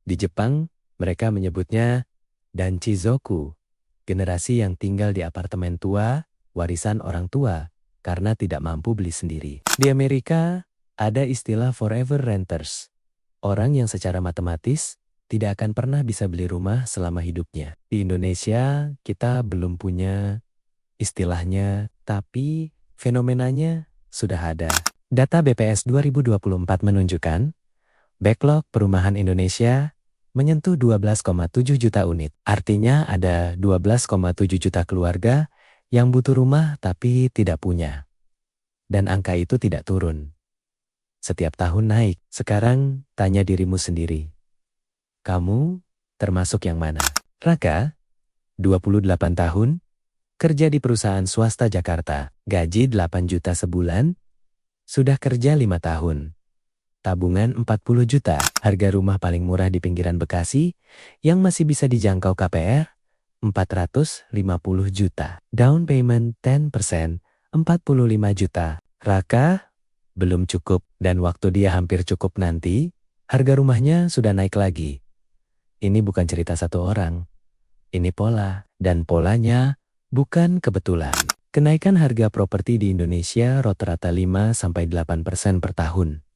Di Jepang, mereka menyebutnya Danchizoku, generasi yang tinggal di apartemen tua, warisan orang tua, karena tidak mampu beli sendiri. Di Amerika, ada istilah forever renters, orang yang secara matematis tidak akan pernah bisa beli rumah selama hidupnya. Di Indonesia, kita belum punya istilahnya, tapi fenomenanya sudah ada. Data BPS 2024 menunjukkan, backlog perumahan Indonesia menyentuh 12,7 juta unit. Artinya ada 12,7 juta keluarga yang butuh rumah tapi tidak punya. Dan angka itu tidak turun. Setiap tahun naik. Sekarang tanya dirimu sendiri. Kamu termasuk yang mana? Raka, 28 tahun, kerja di perusahaan swasta Jakarta, gaji 8 juta sebulan, sudah kerja 5 tahun. Tabungan 40 juta, harga rumah paling murah di pinggiran Bekasi, yang masih bisa dijangkau KPR, 450 juta. Down payment 10%, 45 juta. Raka, belum cukup, dan waktu dia hampir cukup nanti, harga rumahnya sudah naik lagi. Ini bukan cerita satu orang. Ini pola, dan polanya bukan kebetulan. Kenaikan harga properti di Indonesia rata-rata 5-8% per tahun.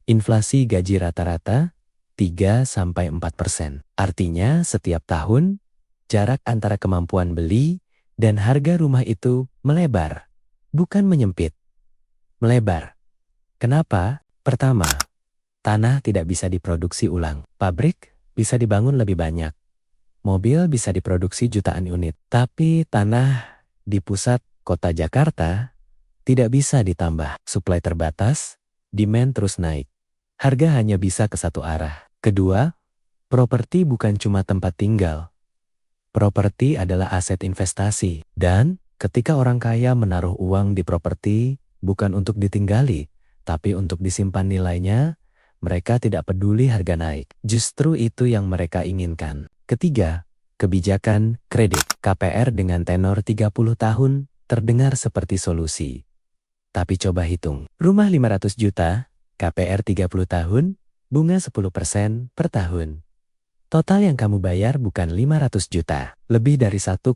Inflasi gaji rata-rata 3-4%. Artinya setiap tahun, jarak antara kemampuan beli dan harga rumah itu melebar. Bukan menyempit. Melebar. Kenapa? Pertama, tanah tidak bisa diproduksi ulang. Pabrik bisa dibangun lebih banyak. Mobil bisa diproduksi jutaan unit. Tapi tanah di pusat kota Jakarta tidak bisa ditambah. Suplai terbatas, demand terus naik. Harga hanya bisa ke satu arah. Kedua, properti bukan cuma tempat tinggal. Properti adalah aset investasi. Dan ketika orang kaya menaruh uang di properti bukan untuk ditinggali, tapi untuk disimpan nilainya, mereka tidak peduli harga naik. Justru itu yang mereka inginkan. Ketiga, kebijakan kredit. KPR dengan tenor 30 tahun terdengar seperti solusi. Tapi coba hitung. Rumah 500 juta, KPR 30 tahun, bunga 10% per tahun. Total yang kamu bayar bukan 500 juta, lebih dari 1,5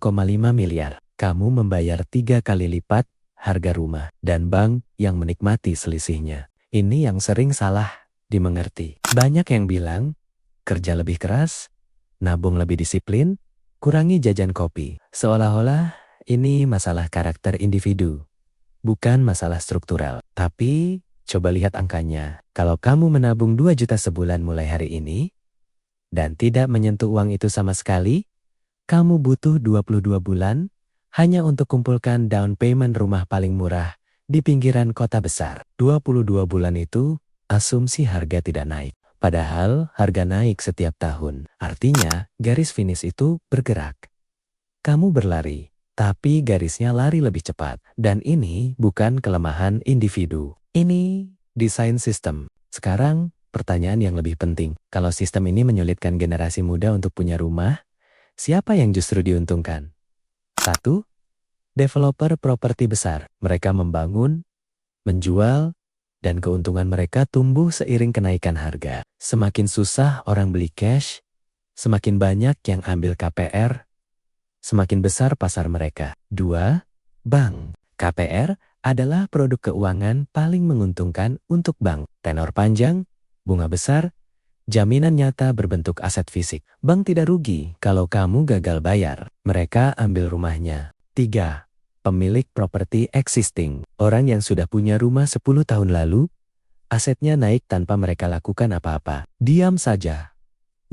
miliar. Kamu membayar 3 kali lipat harga rumah. Dan bank yang menikmati selisihnya. Ini yang sering salah dimengerti. Banyak yang bilang, kerja lebih keras, nabung lebih disiplin, kurangi jajan kopi. Seolah-olah ini masalah karakter individu, bukan masalah struktural. Tapi coba lihat angkanya. Kalau kamu menabung 2 juta sebulan mulai hari ini, dan tidak menyentuh uang itu sama sekali, kamu butuh 22 bulan hanya untuk kumpulkan down payment rumah paling murah di pinggiran kota besar. 22 bulan itu asumsi harga tidak naik. Padahal harga naik setiap tahun. Artinya garis finish itu bergerak. Kamu berlari, tapi garisnya lari lebih cepat. Dan ini bukan kelemahan individu. Ini desain sistem. Sekarang pertanyaan yang lebih penting. Kalau sistem ini menyulitkan generasi muda untuk punya rumah, siapa yang justru diuntungkan? 1. Developer properti besar. Mereka membangun, menjual, dan keuntungan mereka tumbuh seiring kenaikan harga. Semakin susah orang beli cash, semakin banyak yang ambil KPR, semakin besar pasar mereka. 2. Bank. KPR adalah produk keuangan paling menguntungkan untuk bank. Tenor panjang, bunga besar, jaminan nyata berbentuk aset fisik. Bank tidak rugi kalau kamu gagal bayar. Mereka ambil rumahnya. 3. Pemilik properti existing. Orang yang sudah punya rumah 10 tahun lalu, asetnya naik tanpa mereka lakukan apa-apa. Diam saja.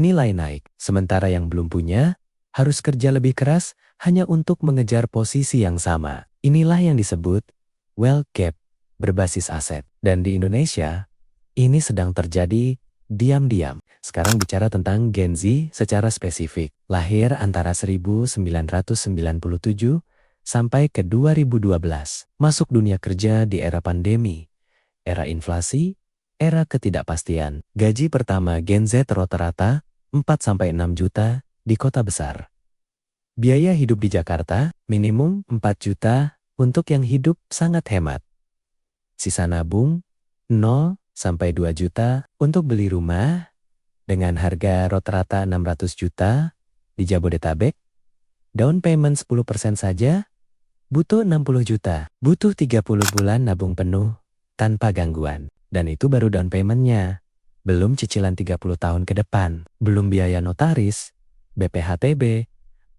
Nilai naik. Sementara yang belum punya, harus kerja lebih keras hanya untuk mengejar posisi yang sama. Inilah yang disebut wealth gap berbasis aset. Dan di Indonesia, ini sedang terjadi diam-diam. Sekarang bicara tentang Gen Z secara spesifik. Lahir antara 1997 sampai ke 2012. Masuk dunia kerja di era pandemi, era inflasi, era ketidakpastian. Gaji pertama Gen Z rata-rata 4-6 juta di kota besar. Biaya hidup di Jakarta minimum 4 juta untuk yang hidup sangat hemat. Sisa nabung 0-2 juta untuk beli rumah Dengan harga rata-rata 600 juta di Jabodetabek, down payment 10% saja, butuh 60 juta. Butuh 30 bulan nabung penuh tanpa gangguan. Dan itu baru down payment-nya. Belum cicilan 30 tahun ke depan. Belum biaya notaris, BPHTB,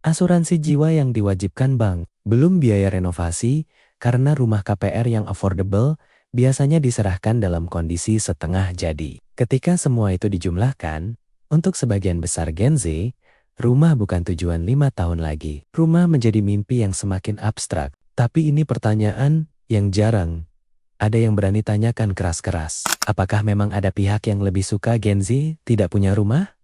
asuransi jiwa yang diwajibkan bank. Belum biaya renovasi karena rumah KPR yang affordable biasanya diserahkan dalam kondisi setengah jadi. Ketika semua itu dijumlahkan, untuk sebagian besar Gen Z, rumah bukan tujuan 5 tahun lagi. Rumah menjadi mimpi yang semakin abstrak. Tapi ini pertanyaan yang jarang ada yang berani tanyakan keras-keras. Apakah memang ada pihak yang lebih suka Gen Z tidak punya rumah?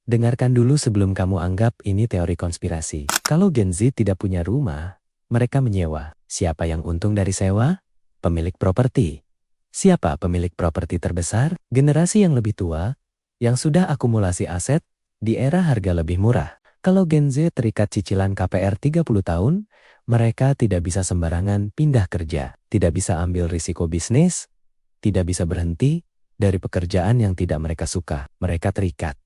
Dengarkan dulu sebelum kamu anggap ini teori konspirasi. Kalau Gen Z tidak punya rumah, mereka menyewa. Siapa yang untung dari sewa? Pemilik properti. Siapa pemilik properti terbesar? Generasi yang lebih tua, yang sudah akumulasi aset, di era harga lebih murah. Kalau Gen Z terikat cicilan KPR 30 tahun, mereka tidak bisa sembarangan pindah kerja, tidak bisa ambil risiko bisnis, tidak bisa berhenti dari pekerjaan yang tidak mereka suka. Mereka terikat.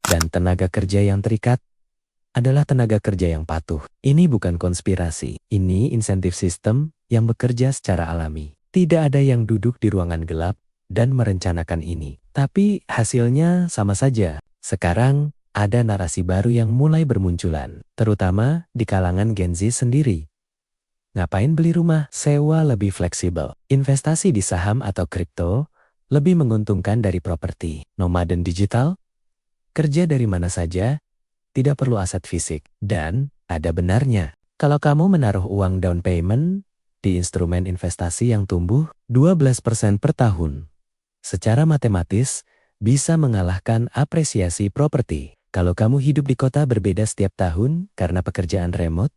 Dan tenaga kerja yang terikat adalah tenaga kerja yang patuh. Ini bukan konspirasi. Ini insentif sistem yang bekerja secara alami. Tidak ada yang duduk di ruangan gelap dan merencanakan ini. Tapi hasilnya sama saja. Sekarang ada narasi baru yang mulai bermunculan, terutama di kalangan Gen Z sendiri. Ngapain beli rumah? Sewa lebih fleksibel. Investasi di saham atau kripto lebih menguntungkan dari properti. Nomaden digital, kerja dari mana saja, tidak perlu aset fisik. Dan ada benarnya. Kalau kamu menaruh uang down payment di instrumen investasi yang tumbuh 12% per tahun, secara matematis bisa mengalahkan apresiasi properti. Kalau kamu hidup di kota berbeda setiap tahun karena pekerjaan remote,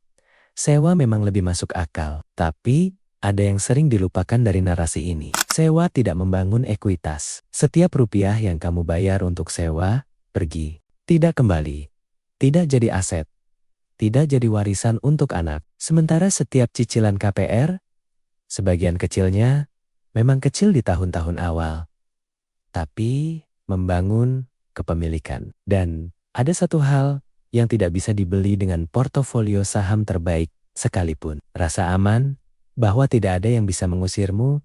sewa memang lebih masuk akal. Tapi ada yang sering dilupakan dari narasi ini. Sewa tidak membangun ekuitas. Setiap rupiah yang kamu bayar untuk sewa, pergi. Tidak kembali. Tidak jadi aset. Tidak jadi warisan untuk anak. Sementara setiap cicilan KPR, sebagian kecilnya memang kecil di tahun-tahun awal. Tapi membangun kepemilikan. Dan ada satu hal yang tidak bisa dibeli dengan portofolio saham terbaik sekalipun. Rasa aman bahwa tidak ada yang bisa mengusirmu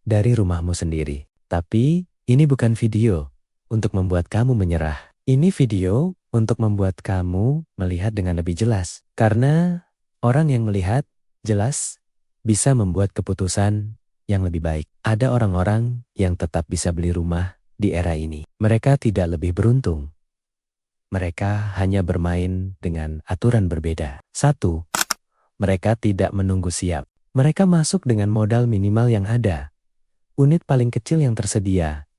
dari rumahmu sendiri. Tapi ini bukan video untuk membuat kamu menyerah. Ini video untuk membuat kamu melihat dengan lebih jelas. Karena orang yang melihat jelas bisa membuat keputusan yang lebih baik. Ada orang-orang yang tetap bisa beli rumah di era ini. Mereka tidak lebih beruntung. Mereka hanya bermain dengan aturan berbeda. 1. Mereka tidak menunggu siap. Mereka masuk dengan modal minimal yang ada. Unit paling kecil yang tersedia.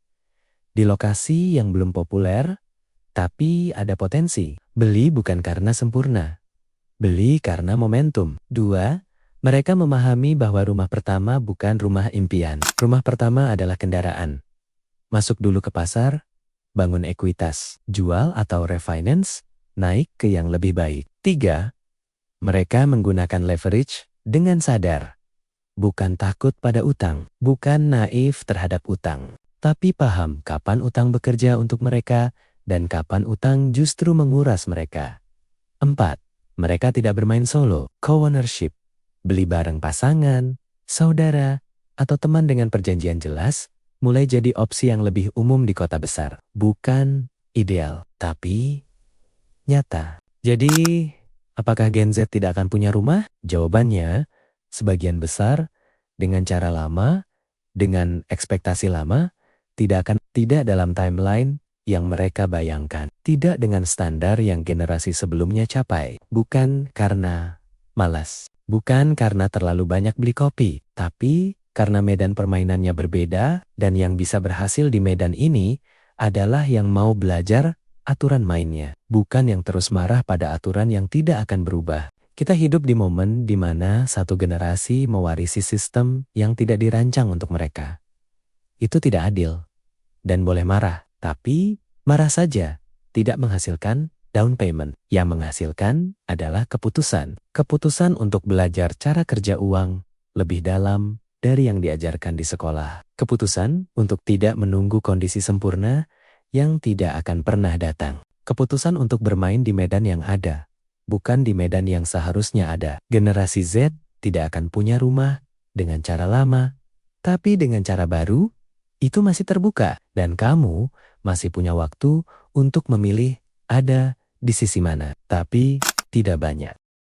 Di lokasi yang belum populer, tapi ada potensi. Beli bukan karena sempurna. Beli karena momentum. 2. Mereka memahami bahwa rumah pertama bukan rumah impian. Rumah pertama adalah kendaraan. Masuk dulu ke pasar, bangun ekuitas, jual atau refinance, naik ke yang lebih baik. 3. Mereka menggunakan leverage dengan sadar. Bukan takut pada utang, bukan naif terhadap utang, tapi paham kapan utang bekerja untuk mereka dan kapan utang justru menguras mereka. 4. Mereka tidak bermain solo, co-ownership, beli bareng pasangan, saudara, atau teman dengan perjanjian jelas, mulai jadi opsi yang lebih umum di kota besar. Bukan ideal, tapi nyata. Jadi, apakah Gen Z tidak akan punya rumah? Jawabannya, sebagian besar, dengan cara lama, dengan ekspektasi lama, tidak dalam timeline yang mereka bayangkan. Tidak dengan standar yang generasi sebelumnya capai. Bukan karena malas. Bukan karena terlalu banyak beli kopi. Tapi karena medan permainannya berbeda, dan yang bisa berhasil di medan ini adalah yang mau belajar aturan mainnya. Bukan yang terus marah pada aturan yang tidak akan berubah. Kita hidup di momen di mana satu generasi mewarisi sistem yang tidak dirancang untuk mereka. Itu tidak adil. Dan boleh marah. Tapi marah saja tidak menghasilkan down payment. Yang menghasilkan adalah keputusan. Keputusan untuk belajar cara kerja uang lebih dalam dari yang diajarkan di sekolah. Keputusan untuk tidak menunggu kondisi sempurna yang tidak akan pernah datang. Keputusan untuk bermain di medan yang ada, bukan di medan yang seharusnya ada. Generasi Z tidak akan punya rumah dengan cara lama, tapi dengan cara baru, itu masih terbuka. Dan kamu masih punya waktu untuk memilih ada di sisi mana. Tapi tidak banyak.